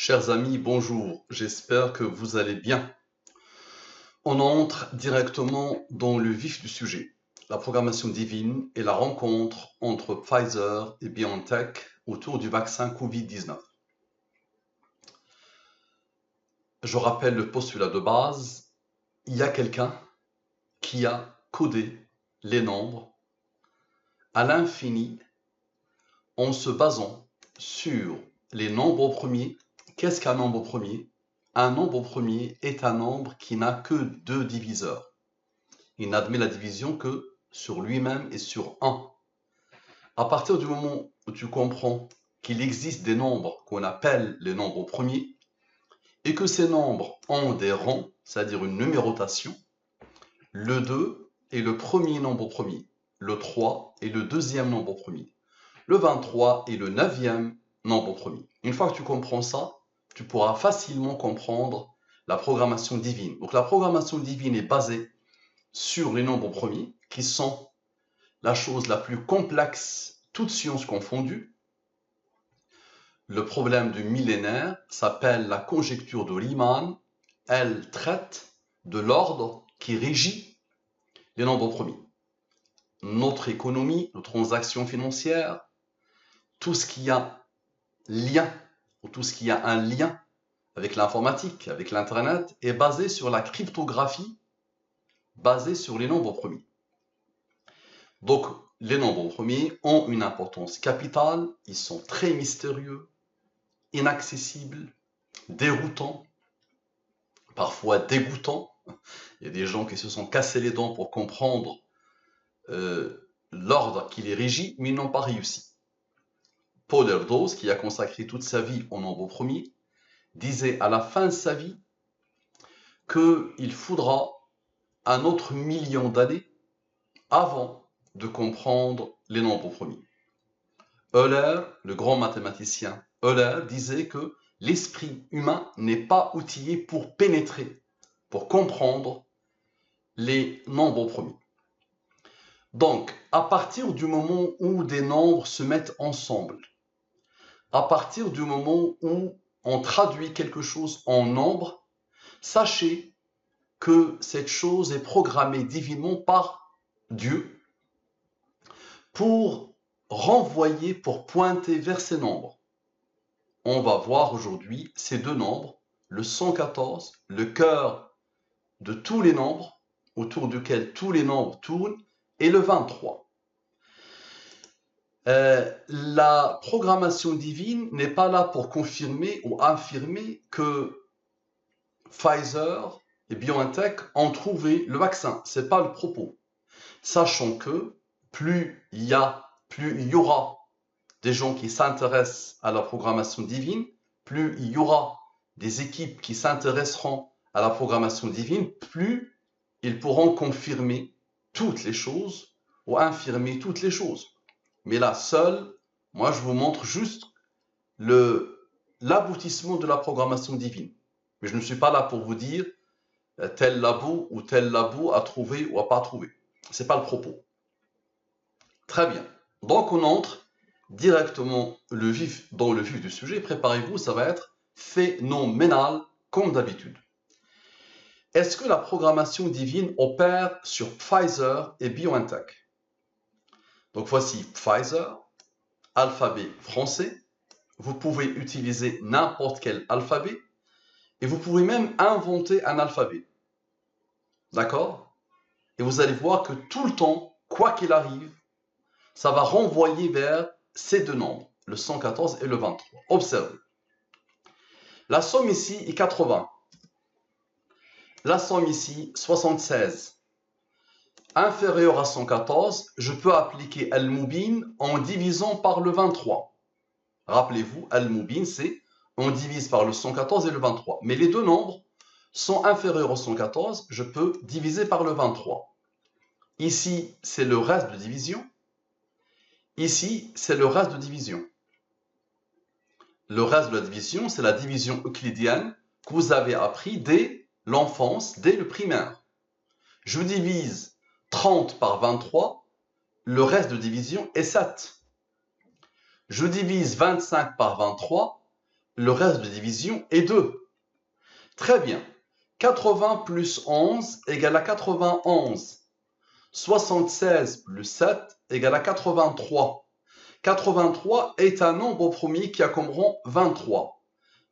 Chers amis, bonjour, j'espère que vous allez bien. On entre directement dans le vif du sujet, la programmation divine et la rencontre entre Pfizer et BioNTech autour du vaccin Covid-19. Je rappelle le postulat de base, il y a quelqu'un qui a codé les nombres à l'infini en se basant sur les nombres premiers. Qu'est-ce qu'un nombre premier? Un nombre premier est un nombre qui n'a que deux diviseurs. Il n'admet la division que sur lui-même et sur 1. À partir du moment où tu comprends qu'il existe des nombres qu'on appelle les nombres premiers et que ces nombres ont des rangs, c'est-à-dire une numérotation, le 2 est le premier nombre premier, le 3 est le deuxième nombre premier, le 23 est le 9e nombre premier. Une fois que tu comprends ça, tu pourras facilement comprendre la programmation divine. Donc la programmation divine est basée sur les nombres premiers, qui sont la chose la plus complexe, toutes sciences confondues. Le problème du millénaire s'appelle la conjecture de Riemann. Elle traite de l'ordre qui régit les nombres premiers. Notre économie, nos transactions financières, tout ce qui a lien, ou tout ce qui a un lien avec l'informatique, avec l'Internet, est basé sur la cryptographie, basée sur les nombres premiers. Donc, les nombres premiers ont une importance capitale, ils sont très mystérieux, inaccessibles, déroutants, parfois dégoûtants. Il y a des gens qui se sont cassés les dents pour comprendre l'ordre qui les régit, mais ils n'ont pas réussi. Paul Erdos, qui a consacré toute sa vie aux nombres premiers, disait à la fin de sa vie qu'il faudra un autre million d'années avant de comprendre les nombres premiers. Euler, le grand mathématicien Euler, disait que l'esprit humain n'est pas outillé pour pénétrer, pour comprendre les nombres premiers. Donc, à partir du moment où des nombres se mettent ensemble, à partir du moment où on traduit quelque chose en nombre, sachez que cette chose est programmée divinement par Dieu pour renvoyer, pour pointer vers ces nombres. On va voir aujourd'hui ces deux nombres, le 114, le cœur de tous les nombres, autour duquel tous les nombres tournent, et le 23. La programmation divine n'est pas là pour confirmer ou affirmer que Pfizer et BioNTech ont trouvé le vaccin. Ce n'est pas le propos. Sachant que plus il y aura des gens qui s'intéressent à la programmation divine, plus il y aura des équipes qui s'intéresseront à la programmation divine, plus ils pourront confirmer toutes les choses ou infirmer toutes les choses. Mais là, seul, moi, je vous montre juste l'aboutissement de la programmation divine. Mais je ne suis pas là pour vous dire tel labo ou tel labo a trouvé ou a pas trouvé. Ce n'est pas le propos. Très bien. Donc, on entre directement dans le vif du sujet. Préparez-vous, ça va être phénoménal comme d'habitude. Est-ce que la programmation divine opère sur Pfizer et BioNTech? Donc voici Pfizer, alphabet français. Vous pouvez utiliser n'importe quel alphabet et vous pouvez même inventer un alphabet. D'accord? Et vous allez voir que tout le temps, quoi qu'il arrive, ça va renvoyer vers ces deux nombres, le 114 et le 23. Observez. La somme ici est 80. La somme ici, 76. Inférieur à 114, je peux appliquer Al-Mubin en divisant par le 23. Rappelez-vous, Al-Mubin, c'est on divise par le 114 et le 23. Mais les deux nombres sont inférieurs au 114, je peux diviser par le 23. Ici, c'est le reste de division. Ici, c'est le reste de division. Le reste de la division, c'est la division euclidienne que vous avez appris dès l'enfance, dès le primaire. Je divise 30 par 23, le reste de division est 7. Je divise 25 par 23, le reste de division est 2. Très bien. 80 plus 11 égale à 91. 76 plus 7 égale à 83. 83 est un nombre premier qui a comme rang 23.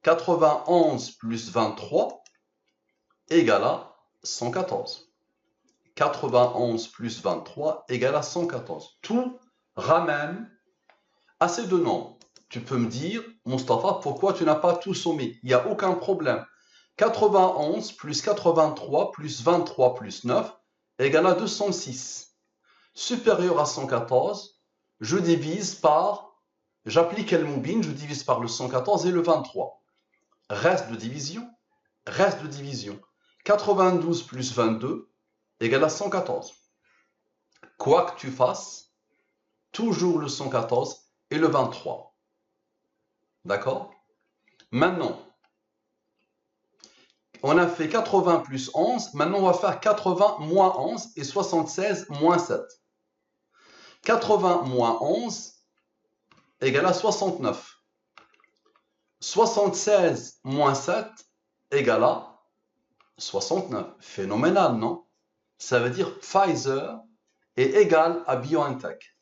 91 plus 23 égale à 114. 91 plus 23 égale à 114. Tout ramène à ces deux nombres. Tu peux me dire, Mustapha, pourquoi tu n'as pas tout sommé? Il n'y a aucun problème. 91 plus 83 plus 23 plus 9 égale à 206. Supérieur à 114, je divise par, j'applique El Moubin, je divise par le 114 et le 23. Reste de division, reste de division. 92 plus 22 égale à 114. Quoi que tu fasses, toujours le 114 et le 23. D'accord? Maintenant, on a fait 80 plus 11. Maintenant, on va faire 80 moins 11 et 76 moins 7. 80 moins 11 égale à 69. 76 moins 7 égale à 69. Phénoménal, non? Ça veut dire Pfizer est égal à BioNTech.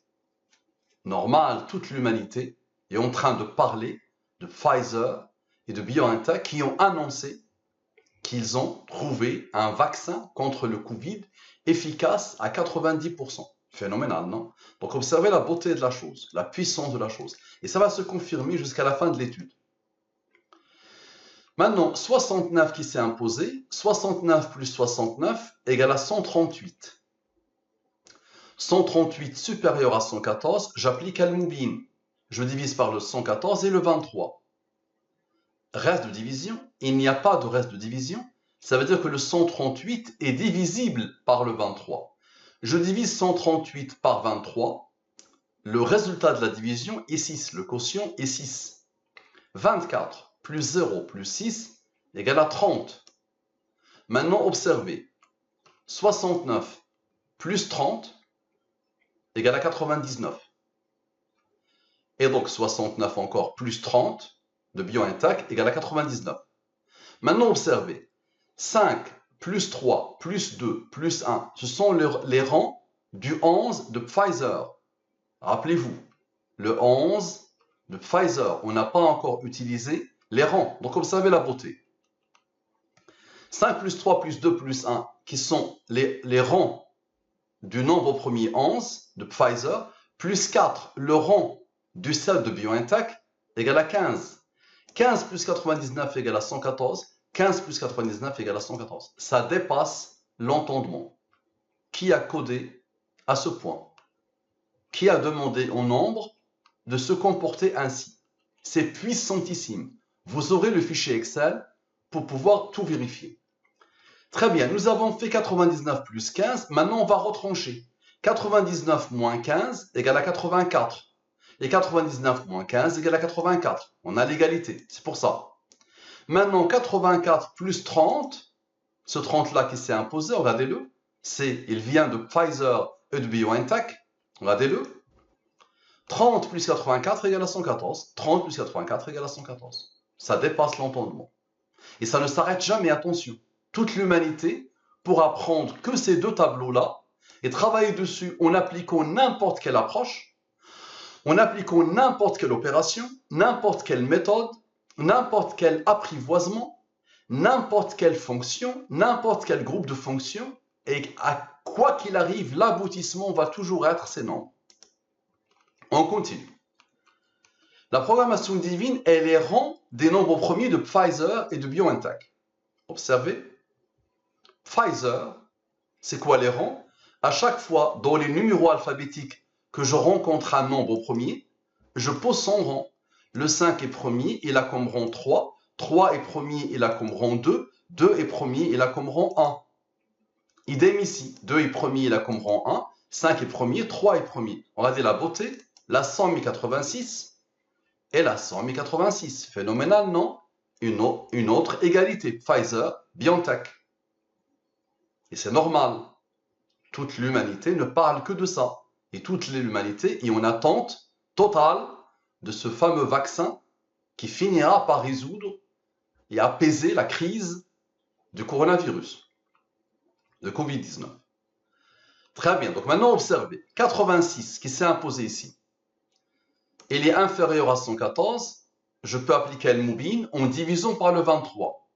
Normal, toute l'humanité est en train de parler de Pfizer et de BioNTech qui ont annoncé qu'ils ont trouvé un vaccin contre le Covid efficace à 90%. Phénoménal, non? Donc observez la beauté de la chose, la puissance de la chose. Et ça va se confirmer jusqu'à la fin de l'étude. Maintenant, 69 qui s'est imposé, 69 plus 69 égale à 138. 138 supérieur à 114, j'applique Al-Moubin. Je divise par le 114 et le 23. Reste de division, il n'y a pas de reste de division. Ça veut dire que le 138 est divisible par le 23. Je divise 138 par 23. Le résultat de la division est 6. Le quotient est 6. 24 plus 0 plus 6 égale à 30. Maintenant, observez. 69 plus 30 égale à 99. Et donc 69 encore plus 30 de BioNTech égale à 99. Maintenant, observez. 5 plus 3 plus 2 plus 1, ce sont les rangs du 11 de Pfizer. Rappelez-vous, le 11 de Pfizer, on n'a pas encore utilisé les rangs. Donc observez la beauté. 5 plus 3 plus 2 plus 1, qui sont les rangs du nombre premier 11 de Pfizer, plus 4, le rang du sel de BioNTech, égale à 15. 15 plus 99 égale à 114. 15 plus 99 égale à 114. Ça dépasse l'entendement. Qui a codé à ce point? Qui a demandé au nombre de se comporter ainsi? C'est puissantissime. Vous aurez le fichier Excel pour pouvoir tout vérifier. Très bien, nous avons fait 99 plus 15. Maintenant, on va retrancher. 99 moins 15 égale à 84. Et 99 moins 15 égale à 84. On a l'égalité, c'est pour ça. Maintenant, 84 plus 30, ce 30-là qui s'est imposé, regardez-le, il vient de Pfizer et de BioNTech, regardez-le. 30 plus 84 égale à 114, 30 plus 84 égale à 114. Ça dépasse l'entendement. Et ça ne s'arrête jamais, attention. Toute l'humanité pourra prendre que ces deux tableaux-là et travailler dessus en appliquant n'importe quelle approche, en appliquant n'importe quelle opération, n'importe quelle méthode, n'importe quel apprivoisement, n'importe quelle fonction, n'importe quel groupe de fonctions, et à quoi qu'il arrive, l'aboutissement va toujours être ces nombres. On continue. La programmation divine est les rangs des nombres premiers de Pfizer et de BioNTech. Observez. Pfizer, c'est quoi les rangs? À chaque fois, dans les numéros alphabétiques que je rencontre un nombre premier, je pose son rang. Le 5 est premier, il a comme rang 3. 3 est premier, il a comme rang 2. 2 est premier, il a comme rang 1. Idem ici. 2 est premier, il a comme rang 1. 5 est premier, 3 est premier. Regardez la beauté. La 100 1086 et la 100 1086. Phénoménal, non? Une autre égalité. Pfizer, BioNTech. Et c'est normal. Toute l'humanité ne parle que de ça. Et toute l'humanité est en attente totale de ce fameux vaccin qui finira par résoudre et apaiser la crise du coronavirus, de Covid-19. Très bien, donc maintenant observez, 86 qui s'est imposé ici, il est inférieur à 114, je peux appliquer Al-Moubin en divisant par le 23.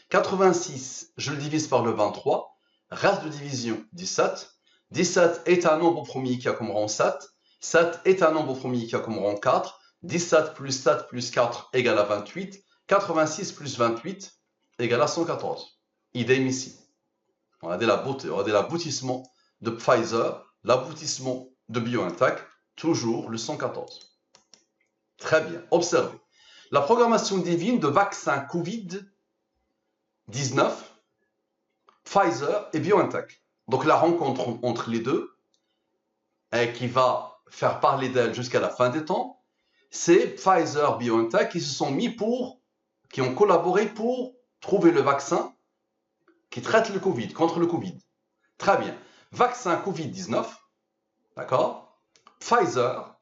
86, je le divise par le 23, reste de division 17. 17 est un nombre premier qui a comme rang 7. 7 est un nombre premier qui a comme rang 4. 17 plus 7 plus 4 égale à 28. 86 plus 28 égale à 114. Idem ici. On a dit la beauté, on a dit l'aboutissement de Pfizer, l'aboutissement de BioNTech, toujours le 114. Très bien, observez. La programmation divine de vaccin Covid-19, Pfizer et BioNTech. Donc la rencontre entre les deux, et qui va faire parler d'elle jusqu'à la fin des temps, c'est Pfizer, BioNTech qui se sont mis qui ont collaboré pour trouver le vaccin qui traite le Covid, contre le Covid. Très bien. Vaccin Covid-19, d'accord? Pfizer,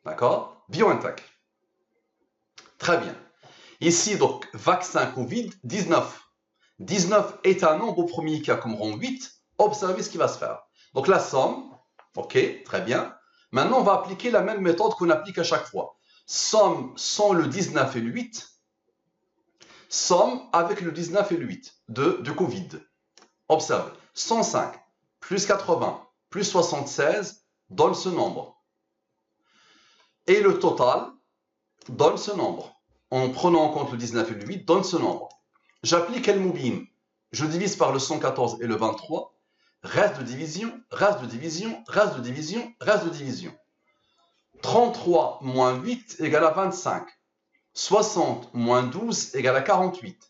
d'accord? BioNTech. Très bien. Ici, donc, vaccin Covid-19. 19 est un nombre premier qui a comme rang 8. Observez ce qui va se faire. Donc, la somme, ok, très bien. Maintenant, on va appliquer la même méthode qu'on applique à chaque fois. Somme sans le 19 et le 8. Somme avec le 19 et le 8 de Covid. Observez. 105 plus 80 plus 76 donne ce nombre. Et le total donne ce nombre. En prenant en compte le 19 et le 8, donne ce nombre. J'applique Al-Moubin. Je divise par le 114 et le 23. Reste de division, reste de division, reste de division, reste de division. 33 moins 8 égale à 25. 60 moins 12 égale à 48.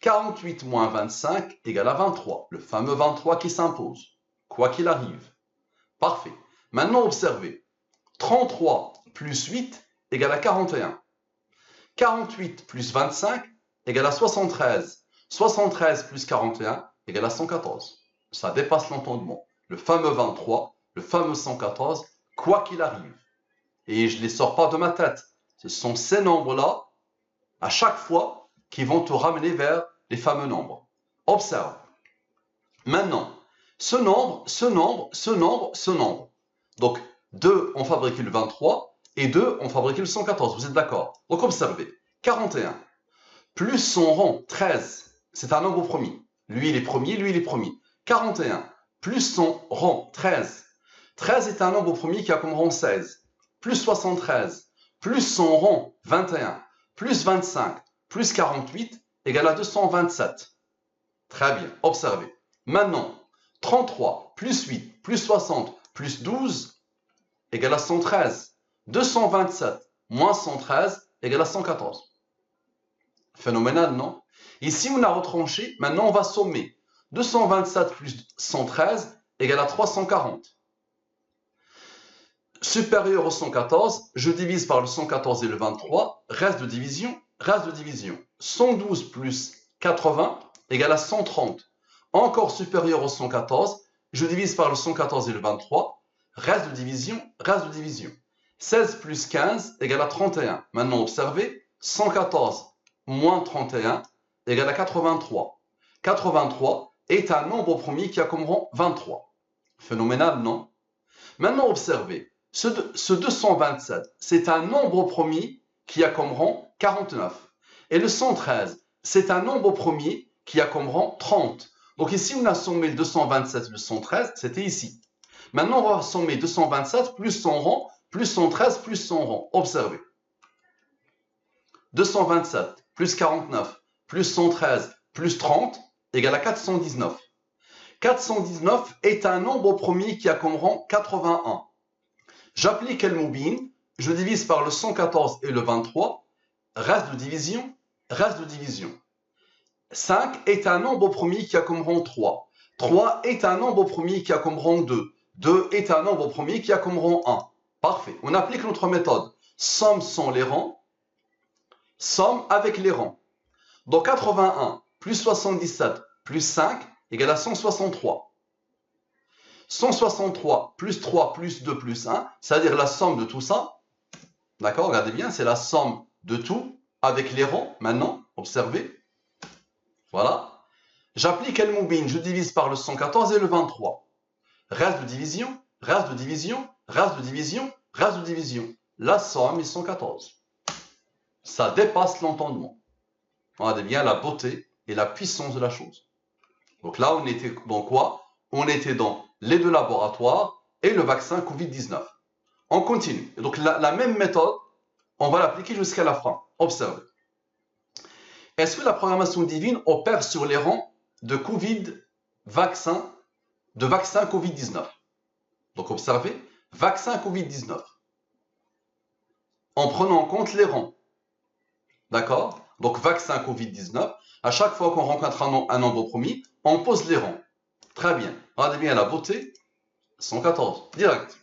48 moins 25 égale à 23. Le fameux 23 qui s'impose, quoi qu'il arrive. Parfait. Maintenant, observez. 33 plus 8 égale à 41. 48 plus 25 égale à 73. 73 plus 41 égale à 114. Ça dépasse l'entendement. Le fameux 23, le fameux 114, quoi qu'il arrive. Et je ne les sors pas de ma tête. Ce sont ces nombres-là, à chaque fois, qui vont te ramener vers les fameux nombres. Observe. Maintenant, ce nombre, ce nombre, ce nombre, ce nombre. Donc, 2 ont fabriqué le 23 et 2 ont fabriqué le 114. Vous êtes d'accord? Donc, observez. 41 plus son rang 13, c'est un nombre premier. Lui, il est premier, lui, il est premier. 41 plus son rang 13. 13 est un nombre premier qui a comme rang 16. Plus 73 plus son rang 21 plus 25 plus 48 égale à 227. Très bien, observez. Maintenant, 33 plus 8 plus 60 plus 12 égale à 113. 227 moins 113 égale à 114. Phénoménal, non? Ici, on a retranché. Maintenant, on va sommer. 227 plus 113 égale à 340. Supérieur au 114, je divise par le 114 et le 23. Reste de division, reste de division. 112 plus 80 égale à 130. Encore supérieur au 114, je divise par le 114 et le 23. Reste de division, reste de division. 16 plus 15 égale à 31. Maintenant, observez. 114 moins 31 égale à 83. 83 est un nombre premier qui a comme rang 23. Phénoménal, non? Maintenant, observez. Ce 227, c'est un nombre premier qui a comme rang 49. Et le 113, c'est un nombre premier qui a comme rang 30. Donc ici, on a sommé le 227 et le 113, c'était ici. Maintenant, on va sommer 227 plus son rang, plus 113 plus son rang. Observez. 227 plus 49 plus 113 plus 30 égale à 419. 419 est un nombre premier qui a comme rang 81. J'applique Al-Moubin, je divise par le 114 et le 23, reste de division, reste de division. 5 est un nombre premier qui a comme rang 3. 3 est un nombre premier qui a comme rang 2. 2 est un nombre premier qui a comme rang 1. Parfait, on applique notre méthode. Somme sans les rangs, somme avec les rangs. Donc 81 plus 77 plus 5 égale à 163. 163 plus 3 plus 2 plus 1, c'est-à-dire la somme de tout ça. D'accord, regardez bien, c'est la somme de tout avec les rangs, maintenant, observez. Voilà. J'applique Al-Moubin, je divise par le 114 et le 23. Reste de division, reste de division, reste de division, reste de division. La somme est 114. Ça dépasse l'entendement. Regardez bien la beauté et la puissance de la chose. Donc là, on était dans quoi? On était dans les deux laboratoires et le vaccin Covid-19. On continue. Donc la même méthode, on va l'appliquer jusqu'à la fin. Observez. Est-ce que la programmation divine opère sur les rangs de vaccin Covid-19? Donc observez, vaccin Covid-19. En prenant en compte les rangs. D'accord? Donc vaccin Covid-19, à chaque fois qu'on rencontre un nombre premier, on pose les rangs. Très bien. Regardez bien la beauté. 114, direct.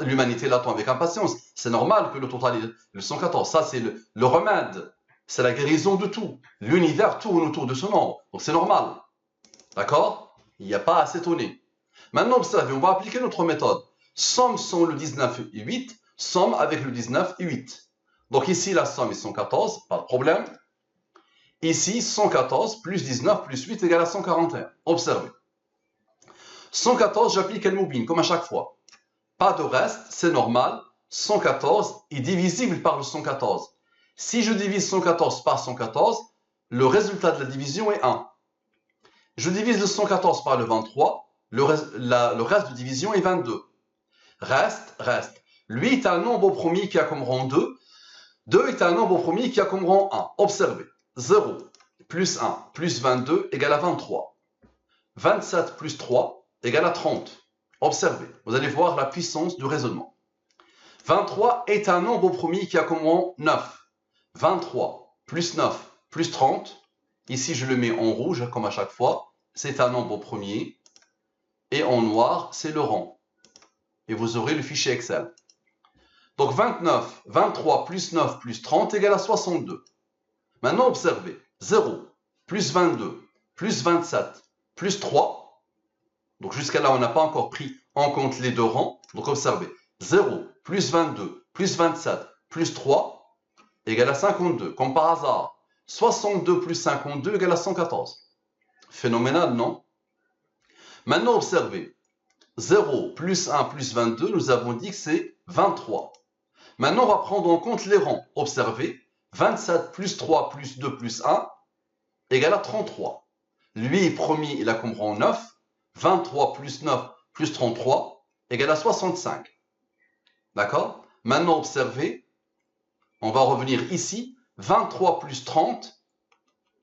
L'humanité l'attend avec impatience. C'est normal que le total est le 114. Ça, c'est le remède. C'est la guérison de tout. L'univers tourne autour de ce nombre. Donc c'est normal. D'accord? Il n'y a pas à s'étonner. Maintenant, observez, on va appliquer notre méthode. Somme sans le 19 et 8, somme avec le 19 et 8. Donc ici, la somme est 114, pas de problème. Ici, 114 plus 19 plus 8 égale à 141. Observez. 114, j'applique Al-Moubin, comme à chaque fois. Pas de reste, c'est normal. 114 est divisible par le 114. Si je divise 114 par 114, le résultat de la division est 1. Je divise le 114 par le 23, le reste de division est 22. Reste. 8 est un nombre premier qui a comme rang 2. 2 est un nombre premier qui a comme rang 1. Observez. 0 plus 1 plus 22 égale à 23. 27 plus 3 égale à 30. Observez. Vous allez voir la puissance du raisonnement. 23 est un nombre premier qui a comme rang 9. 23 plus 9 plus 30. Ici, je le mets en rouge, comme à chaque fois. C'est un nombre premier. Et en noir, c'est le rang. Et vous aurez le fichier Excel. Donc 23 plus 9 plus 30 égale à 62. Maintenant, observez. 0 plus 22 plus 27 plus 3. Donc jusqu'à là, on n'a pas encore pris en compte les deux rangs. Donc observez. 0 plus 22 plus 27 plus 3 égale à 52. Comme par hasard. 62 plus 52 égale à 114. Phénoménal, non? Maintenant, observez. 0 plus 1 plus 22, nous avons dit que c'est 23. Maintenant, on va prendre en compte les rangs. Observez. 27 plus 3 plus 2 plus 1 égale à 33. Lui, premier, il a comme rang 9. 23 plus 9 plus 33 égale à 65. D'accord? Maintenant, observez. On va revenir ici. 23 plus 30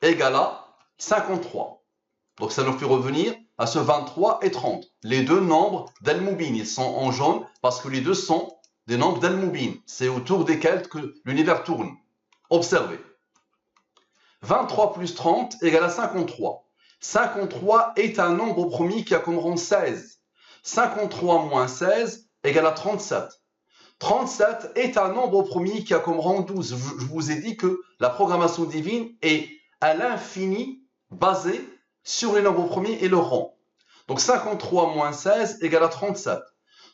égale à 53. Donc, ça nous fait revenir à ce 23 et 30. Les deux nombres d'Al-Moubin, ils sont en jaune parce que les deux sont des nombres d'Al-Moubin. C'est autour desquels que l'univers tourne. Observez. 23 plus 30 égale à 53. 53 est un nombre premier qui a comme rang 16. 53 moins 16 égale à 37. 37 est un nombre premier qui a comme rang 12. Je vous ai dit que la programmation divine est à l'infini basée sur les nombres premiers et leur rang. Donc 53 moins 16 égale à 37.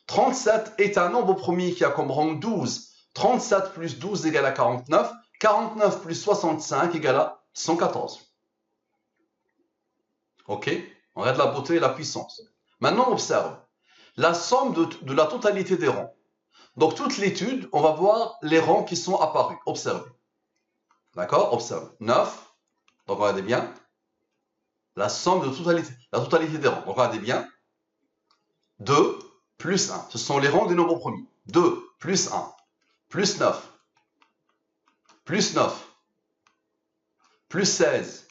37 est un nombre premier qui a comme rang 12. 37 plus 12 égale à 49. 49 plus 65 égale à 114. Ok? On regarde la beauté et la puissance. Maintenant, on observe la somme de la totalité des rangs. Donc, toute l'étude, on va voir les rangs qui sont apparus. Observez. D'accord? Observe. 9. Donc, regardez bien. La somme de la totalité des rangs. Donc, regardez bien. 2 plus 1. Ce sont les rangs des nombres premiers. 2 plus 1 plus 9 plus 9 plus 16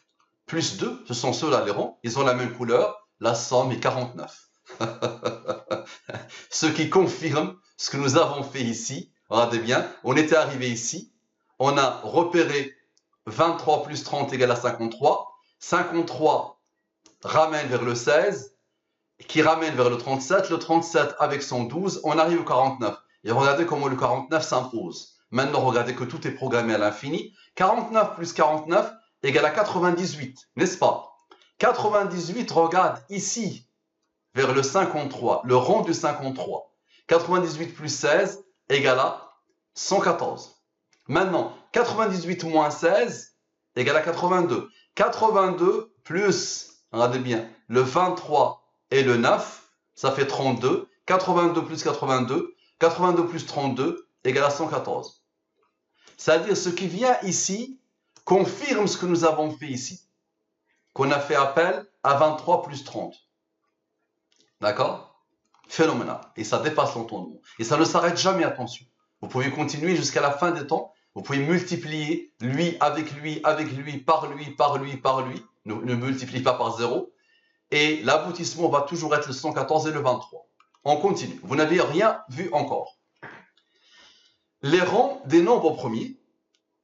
plus 2. Ce sont ceux-là les rangs. Ils ont la même couleur. La somme est 49. Ce qui confirme ce que nous avons fait ici. Regardez bien, on était arrivé ici, on a repéré 23 plus 30 égale à 53, 53 ramène vers le 16, qui ramène vers le 37 avec son 12, on arrive au 49. Et regardez comment le 49 s'impose. Maintenant, regardez que tout est programmé à l'infini. 49 plus 49 égale à 98, n'est-ce pas? 98 regarde ici, vers le 53, le rang du 53. 98 plus 16 égale à 114. Maintenant, 98 moins 16 égale à 82. 82 plus, regardez bien, le 23 et le 9, ça fait 32. 82 plus 82, 82 plus 32 égale à 114. C'est-à-dire ce qui vient ici confirme ce que nous avons fait ici, qu'on a fait appel à 23 plus 30. D'accord? Phénoménal. Et ça dépasse l'entendement. Et ça ne s'arrête jamais, attention. Vous pouvez continuer jusqu'à la fin des temps. Vous pouvez multiplier lui, par lui, par lui. Ne multipliez pas par 0. Et l'aboutissement va toujours être le 114 et le 23. On continue. Vous n'avez rien vu encore. Les rangs des nombres premiers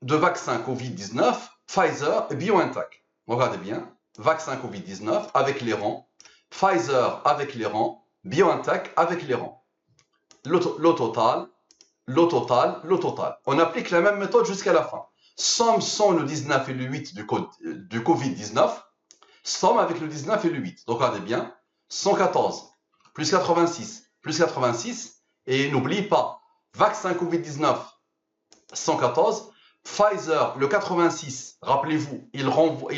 de vaccin Covid-19, Pfizer et BioNTech. Regardez bien. Vaccin Covid-19 avec les rangs. Pfizer avec les rangs. BioNTech avec les rangs. Le total. On applique la même méthode jusqu'à la fin. Somme sans le 19 et le 8 du Covid-19. Somme avec le 19 et le 8. Donc regardez bien. 114 plus 86 plus 86. Et n'oubliez pas, vaccin Covid-19, 114. Pfizer, le 86, rappelez-vous, il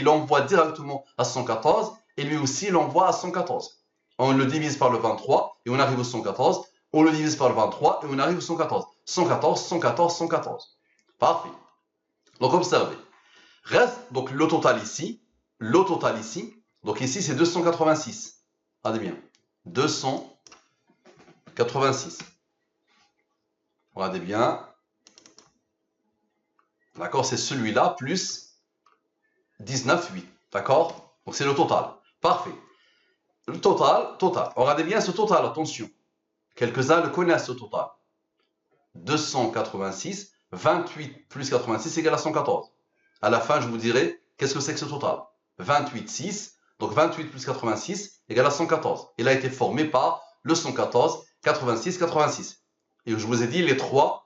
envoie directement à 114. Et lui aussi, il envoie à 114. On le divise par le 23 et on arrive au 114. On le divise par le 23 et on arrive au 114. 114, 114, 114. Parfait. Donc observez. Reste donc le total ici. Donc ici, c'est 286. Regardez bien. 286. Regardez bien. D'accord, c'est celui-là plus 19,8. D'accord? Donc c'est le total. Parfait. Le total. Regardez bien ce total, attention. Quelques-uns le connaissent, ce total. 286, 28 plus 86 égale à 114. À la fin, je vous dirai qu'est-ce que c'est que ce total. 28, 6. Donc 28 plus 86 égale à 114. Il a été formé par le 114, 86, 86. Et je vous ai dit, les trois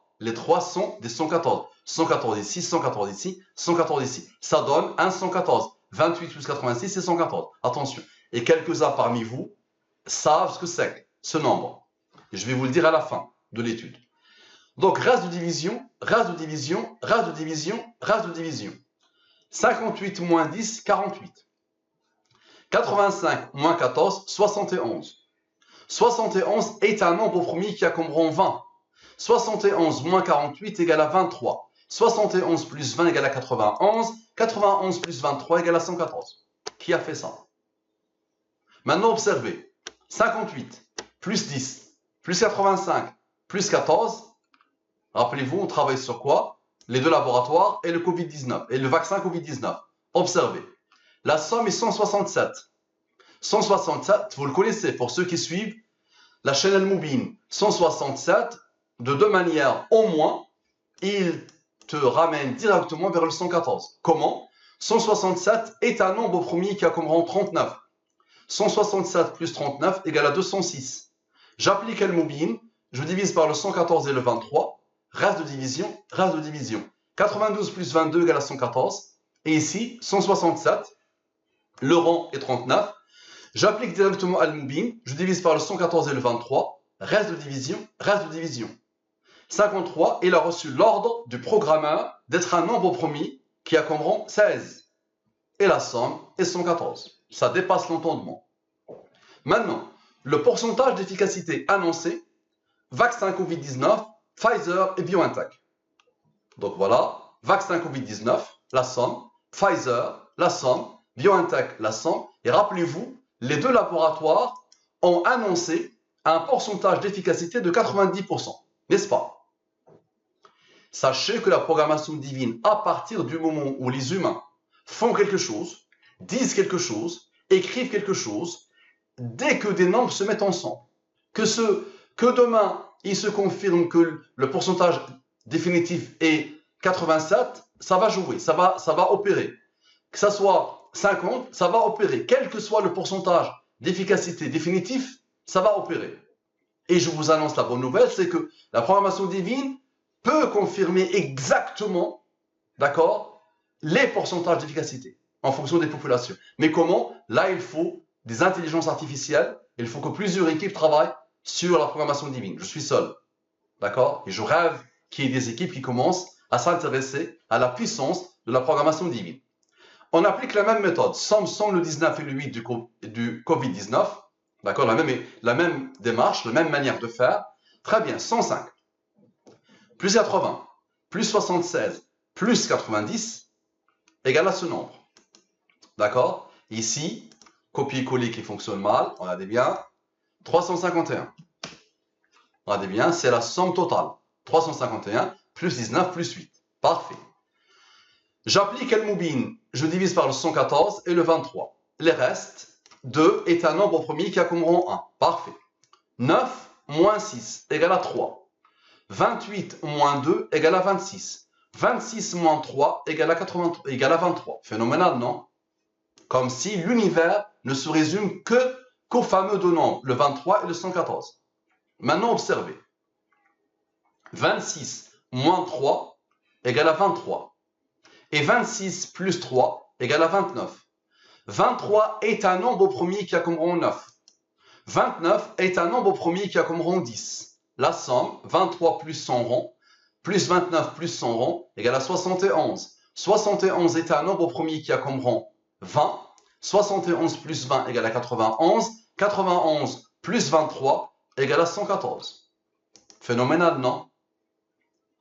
sont des 114. 114 ici, 114 ici, 114 ici. Ça donne un 114. 28 plus 86, c'est 114. Attention. Et quelques-uns parmi vous savent ce que c'est, ce nombre. Et je vais vous le dire à la fin de l'étude. Donc, race de division. 58 moins 10, 48. 85 moins 14, 71. 71 est un nombre premier qui a comme rang 20. 71 moins 48 égale à 23. 71 plus 20 égale à 91. 91 plus 23 égale à 114. Qui a fait ça? Maintenant, observez. 58 plus 10 plus 85 plus 14. Rappelez-vous, on travaille sur quoi? Les deux laboratoires et le Covid-19 et le vaccin Covid-19. Observez. La somme est 167. 167, vous le connaissez pour ceux qui suivent la chaîne Al-Moubin. 167, de deux manières au moins, il te ramène directement vers le 114. Comment? 167 est un nombre premier qui a comme rang 39. 167 plus 39 égale à 206. J'applique Al-Moubin, je divise par le 114 et le 23. Reste de division. 92 plus 22 égale à 114. Et ici, 167. Le rang est 39. J'applique directement Al-Moubin. Je divise par le 114 et le 23. Reste de division. 53. Il a reçu l'ordre du programmeur d'être un nombre premier qui a comme rang 16. Et la somme est 114. Ça dépasse l'entendement. Maintenant, le pourcentage d'efficacité annoncé, vaccin Covid-19, Pfizer et BioNTech. Donc voilà, vaccin Covid-19, la somme, Pfizer, la somme, BioNTech, la somme. Et rappelez-vous, les deux laboratoires ont annoncé un pourcentage d'efficacité de 90%, n'est-ce pas? Sachez que la programmation divine, à partir du moment où les humains font quelque chose, disent quelque chose, écrivent quelque chose, dès que des nombres se mettent ensemble, que demain, il se confirme que le pourcentage définitif est 87, ça va jouer, ça va opérer. Que ça soit 50, ça va opérer. Quel que soit le pourcentage d'efficacité définitif, ça va opérer. Et je vous annonce la bonne nouvelle, c'est que la programmation divine peut confirmer exactement, d'accord, les pourcentages d'efficacité en fonction des populations. Mais comment? Là, il faut des intelligences artificielles, il faut que plusieurs équipes travaillent sur la programmation divine. Je suis seul, d'accord? Et je rêve qu'il y ait des équipes qui commencent à s'intéresser à la puissance de la programmation divine. On applique la même méthode, somme sans le 19 et le 8 du Covid-19, d'accord, la même démarche, la même manière de faire. Très bien, 105, plus 80, plus 76, plus 90, égale à ce nombre. D'accord? Ici, copier-coller qui fonctionne mal, regardez bien, 351. Regardez bien, c'est la somme totale. 351 plus 19 plus 8. Parfait. J'applique El Moubin, je divise par le 114 et le 23. Les restes, 2 est un nombre premier qui a comme rang 1. Parfait. 9 moins 6 égale à 3. 28 moins 2 égale à 26. 26 moins 3 égale à 23. Phénoménal, non? Comme si l'univers ne se résume qu'aux fameux deux nombres, le 23 et le 114. Maintenant, observez. 26 moins 3 égale à 23. Et 26 plus 3 égale à 29. 23 est un nombre premier qui a comme rang 9. 29 est un nombre premier qui a comme rang 10. La somme, 23 plus son rang, plus 29 plus son rang, égale à 71. 71 est un nombre premier qui a comme rang 20. 71 plus 20 égale à 91. 91 plus 23 égale à 114. Phénoménal, non?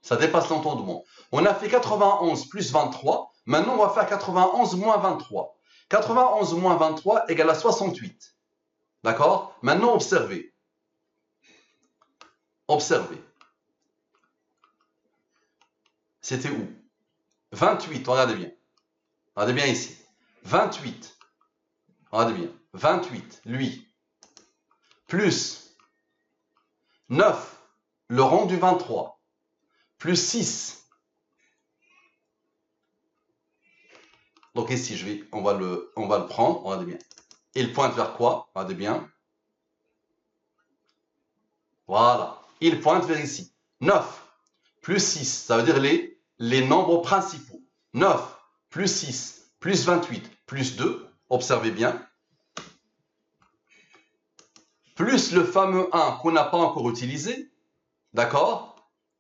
Ça dépasse l'entendement. On a fait 91 plus 23. Maintenant, on va faire 91 moins 23. 91 moins 23 égale à 68. D'accord? Maintenant, observez. Observez. C'était où? 28, regardez bien. Regardez bien ici. 28. Regardez bien. 28, lui. Plus 9, le rang du 23. Plus 6. Donc ici, on va le prendre, regardez bien. Il pointe vers quoi? Regardez bien. Voilà. Il pointe vers ici. 9 plus 6, ça veut dire les nombres principaux. 9 plus 6 plus 28 plus 2, observez bien. Plus le fameux 1 qu'on n'a pas encore utilisé, d'accord,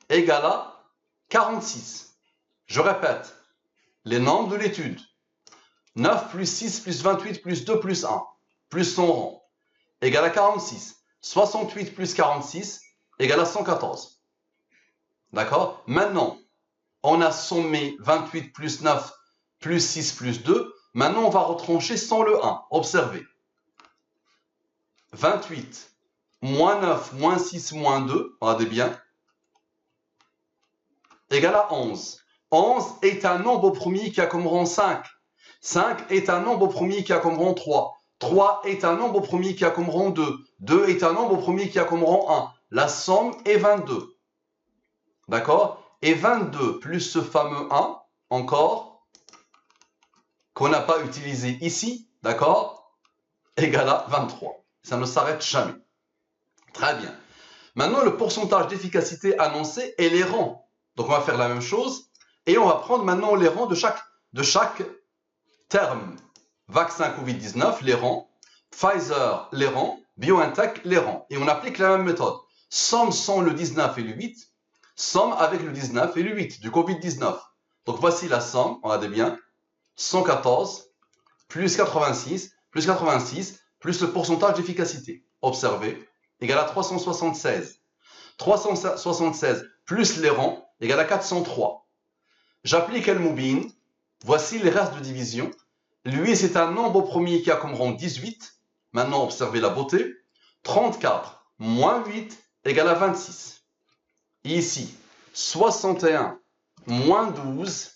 égale à 46. Je répète, les nombres de l'étude. 9 plus 6 plus 28 plus 2 plus 1, plus son rang, égale à 46. 68 plus 46 égale à 114. D'accord? Maintenant, on a sommé 28 plus 9 plus 6 plus 2. Maintenant, on va retrancher sans le 1. Observez. 28 moins 9 moins 6 moins 2, regardez bien, égale à 11. 11 est un nombre premier qui a comme rang 5. 5 est un nombre premier qui a comme rang 3. 3 est un nombre premier qui a comme rang 2. 2 est un nombre premier qui a comme rang 1. La somme est 22. D'accord? Et 22 plus ce fameux 1, encore, qu'on n'a pas utilisé ici, d'accord, égale à 23. Ça ne s'arrête jamais. Très bien. Maintenant, le pourcentage d'efficacité annoncé et les rangs. Donc, on va faire la même chose. Et on va prendre maintenant les rangs de chaque terme. Vaccin Covid-19, les rangs. Pfizer, les rangs. BioNTech, les rangs. Et on applique la même méthode. Somme sans le 19 et le 8. Somme avec le 19 et le 8 du Covid-19. Donc, voici la somme. Regardez bien. 114 plus 86 plus 86 plus le pourcentage d'efficacité. Observez. Égale à 376. 376 plus les rangs égale à 403. J'applique El Moubin. Voici les restes de division. Lui, c'est un nombre premier qui a comme rang 18. Maintenant, observez la beauté. 34 moins 8 égale à 26. Ici, 61 moins 12.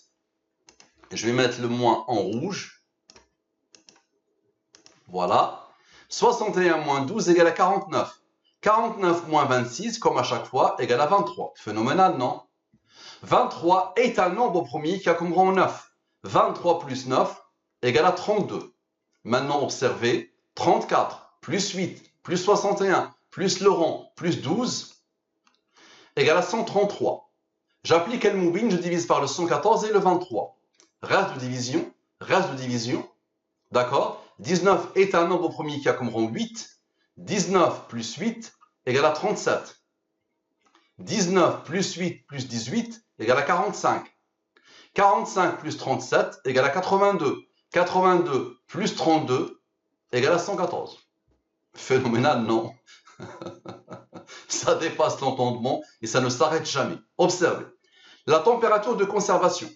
Je vais mettre le moins en rouge. Voilà. 61 moins 12 égale à 49. 49 moins 26, comme à chaque fois, égale à 23. Phénoménal, non? 23 est un nombre premier qui a comme rang 9. 23 plus 9 égale à 32. Maintenant, observez. 34 plus 8 plus 61 plus le rang plus 12 égale à 133. J'applique El Moubin, je divise par le 114 et le 23. Reste de division. D'accord? 19 est un nombre premier qui a comme rang 8. 19 plus 8 égale à 37. 19 plus 8 plus 18 égale à 45. 45 plus 37 égale à 82. 82 plus 32 égale à 114. Phénoménal, non? Ça dépasse l'entendement et ça ne s'arrête jamais. Observez. La température de conservation.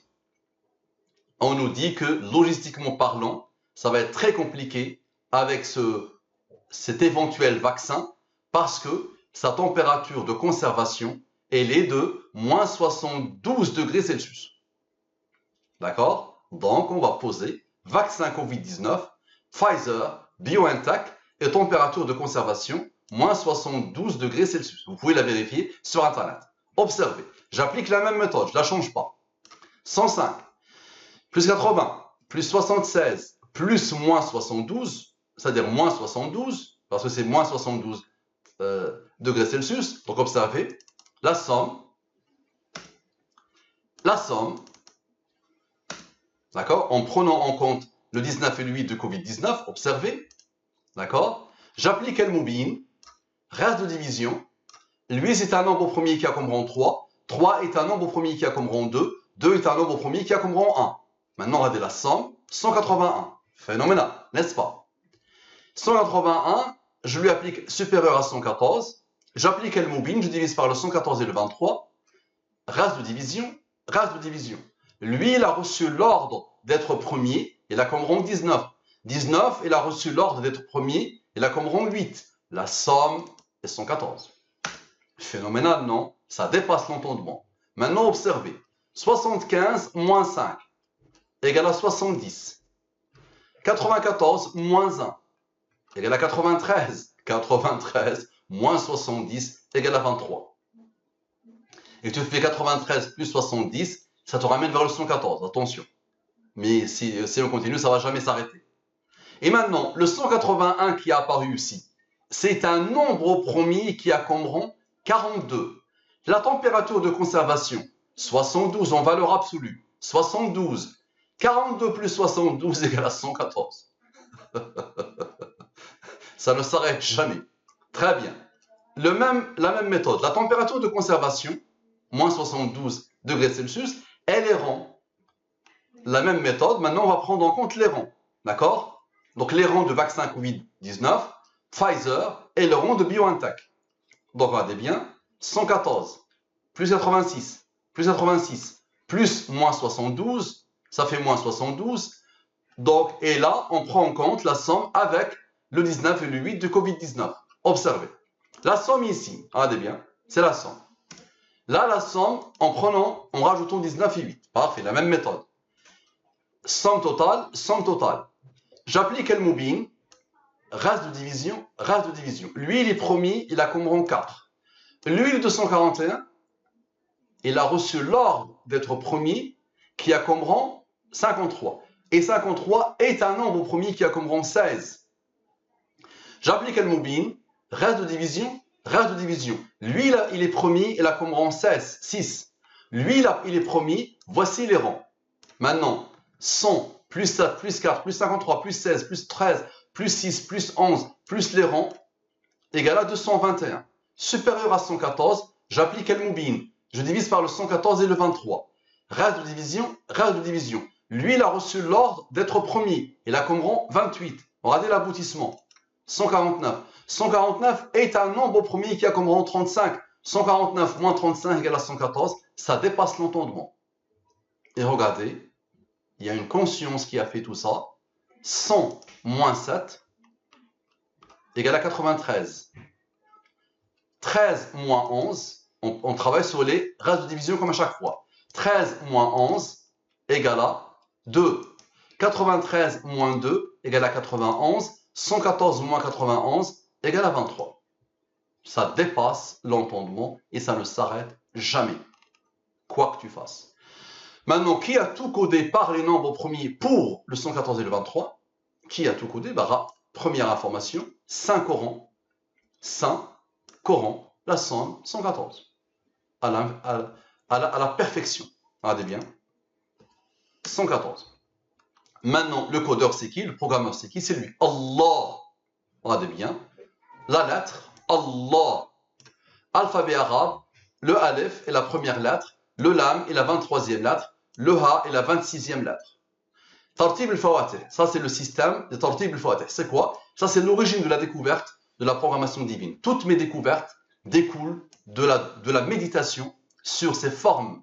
On nous dit que, logistiquement parlant, ça va être très compliqué avec cet éventuel vaccin parce que sa température de conservation, elle est de moins 72 degrés Celsius. D'accord? Donc, on va poser vaccin Covid-19, Pfizer, BioNTech et température de conservation, moins 72 degrés Celsius. Vous pouvez la vérifier sur Internet. Observez. J'applique la même méthode, je ne la change pas. 105, plus 80, plus 76, plus moins 72, c'est-à-dire moins 72, parce que c'est moins 72 degrés Celsius. Donc, observez, la somme, d'accord, en prenant en compte le 19 et le 8 de Covid-19, observez, d'accord, j'applique El Moubin, reste de division, lui c'est un nombre au premier qui a comme rang 3, 3 est un nombre au premier qui a comme rang 2, 2 est un nombre au premier qui a comme rang 1. Maintenant, regardez la somme, 181, phénoménal, n'est-ce pas? 181, je lui applique supérieur à 114, j'applique El Moubin, je divise par le 114 et le 23, reste de division, Lui, il a reçu l'ordre d'être premier, il a comme rang 19. 19, il a reçu l'ordre d'être premier, il a comme rang 8. La somme est 114. Phénoménal, non? Ça dépasse l'entendement. Maintenant, observez. 75 moins 5 égale à 70. 94 moins 1 égale à 93. 93 moins 70 égale à 23. Et tu fais 93 plus 70, ça te ramène vers le 114, attention. Mais si on continue, ça ne va jamais s'arrêter. Et maintenant, le 181 qui a apparu ici, c'est un nombre au premier qui a comme rang 42. La température de conservation, 72 en valeur absolue, 72. 42 plus 72 égale à 114. Ça ne s'arrête jamais. Très bien. La même méthode. La température de conservation, moins 72 degrés Celsius, elle est rang. La même méthode, maintenant on va prendre en compte les rangs. D'accord? Donc les rangs de vaccin Covid-19, Pfizer et le rang de BioNTech. Donc regardez bien, 114 plus 86, plus moins 72, ça fait moins 72. Donc, et là, on prend en compte la somme avec le 19 et le 8 de Covid-19. Observez. La somme ici, regardez bien, c'est la somme. Là, la somme, en rajoutant 19 et 8. Parfait, la même méthode. Somme totale. J'applique El Moubin, reste de division. Lui, il est premier, il a comme rang 4. Lui, le 241, il a reçu l'ordre d'être premier, qui a comme rang 53. Et 53 est un nombre au premier qui a comme rang 16. J'applique El Moubin, reste de division. Lui, il est premier, il a comme rang 6. Lui, il est premier, voici les rangs. Maintenant, 100, plus 7, plus 4, plus 53, plus 16, plus 13, plus 6, plus 11, plus les rangs, égale à 221. Supérieur à 114, j'applique El Moubin. Je divise par le 114 et le 23. Reste de division. Lui, il a reçu l'ordre d'être premier. Il a comme rang 28. Regardez l'aboutissement. 149. 149 est un nombre au premier qui a comme rang 35. 149 moins 35 égale à 114. Ça dépasse l'entendement. Et regardez, il y a une conscience qui a fait tout ça. 100 moins 7 égale à 93. 13 moins 11, on travaille sur les restes de division comme à chaque fois. 13 moins 11 égale à 2. 93 moins 2 égale à 91. 114 moins 91 égale à 23. Ça dépasse l'entendement et ça ne s'arrête jamais, quoi que tu fasses. Maintenant, qui a tout codé par les nombres premiers pour le 114 et le 23? Qui a tout codé? Première information, Saint Coran, la somme 114. À la perfection. Regardez bien. 114. Maintenant, le codeur, c'est qui? Le programmeur, c'est qui? C'est lui. Allah. Regardez bien. La lettre Allah. Alphabet arabe. le Aleph est la première lettre, le Lam est la 23e lettre, le Ha est la 26e lettre. Tartib al-Fawatih, ça c'est le système de Tartib al-Fawatih. C'est quoi? Ça c'est l'origine de la découverte de la programmation divine. Toutes mes découvertes découlent de la méditation sur ces formes.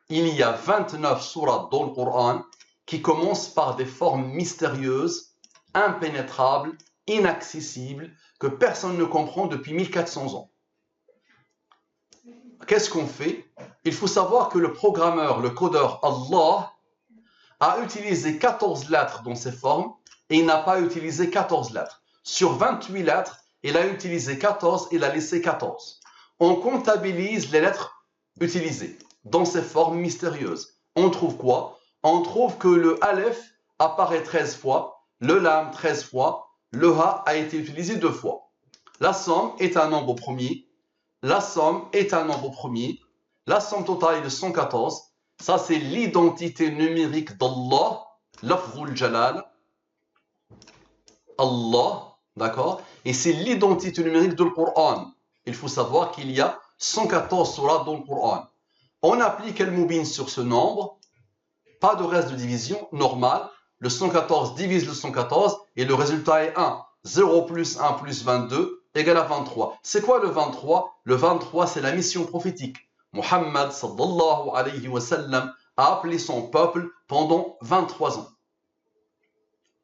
Il y a 29 sourates dans le Coran qui commencent par des formes mystérieuses, impénétrables, inaccessibles, que personne ne comprend depuis 1400 ans. Qu'est-ce qu'on fait? Il faut savoir que le programmeur, le codeur Allah, a utilisé 14 lettres dans ces formes et il n'a pas utilisé 14 lettres. Sur 28 lettres, il a utilisé 14 et il a laissé 14. On comptabilise les lettres utilisées dans ces formes mystérieuses. On trouve quoi? On trouve que le Aleph apparaît 13 fois, le Lam 13 fois, le Ha a été utilisé 2 fois. La somme est un nombre premier, la somme est un nombre premier, la somme totale est de 114. Ça, c'est l'identité numérique d'Allah, lafzul jalal, Allah, d'accord? Et c'est l'identité numérique du Coran. Il faut savoir qu'il y a 114 sourates dans le Coran. On applique al-Mubin sur ce nombre, pas de reste de division, normal. Le 114 divise le 114 et le résultat est 1. 0 plus 1 plus 22 égale à 23. C'est quoi le 23? Le 23, c'est la mission prophétique. Muhammad sallallahu alayhi wa sallam a appelé son peuple pendant 23 ans.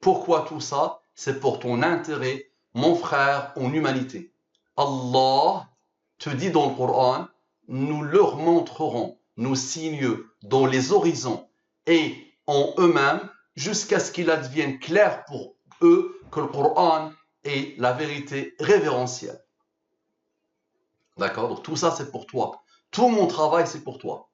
Pourquoi tout ça? C'est pour ton intérêt, mon frère, en humanité. Allah te dit dans le Coran, nous leur montrerons nos signes dans les horizons et en eux-mêmes jusqu'à ce qu'il advienne clair pour eux que le Coran est la vérité révérentielle. D'accord? Donc tout ça c'est pour toi. Tout mon travail c'est pour toi.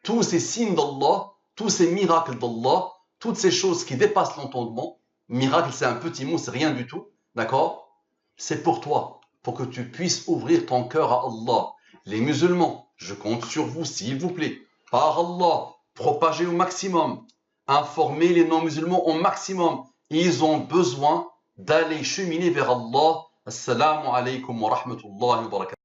Tous ces signes d'Allah, tous ces miracles d'Allah, toutes ces choses qui dépassent l'entendement, miracle c'est un petit mot, c'est rien du tout, d'accord? C'est pour toi, pour que tu puisses ouvrir ton cœur à Allah. Les musulmans, je compte sur vous s'il vous plaît, par Allah, propagez au maximum, informez les non-musulmans au maximum. Ils ont besoin d'aller cheminer vers Allah. Assalamu alaikum wa rahmatullahi wa barakatuh.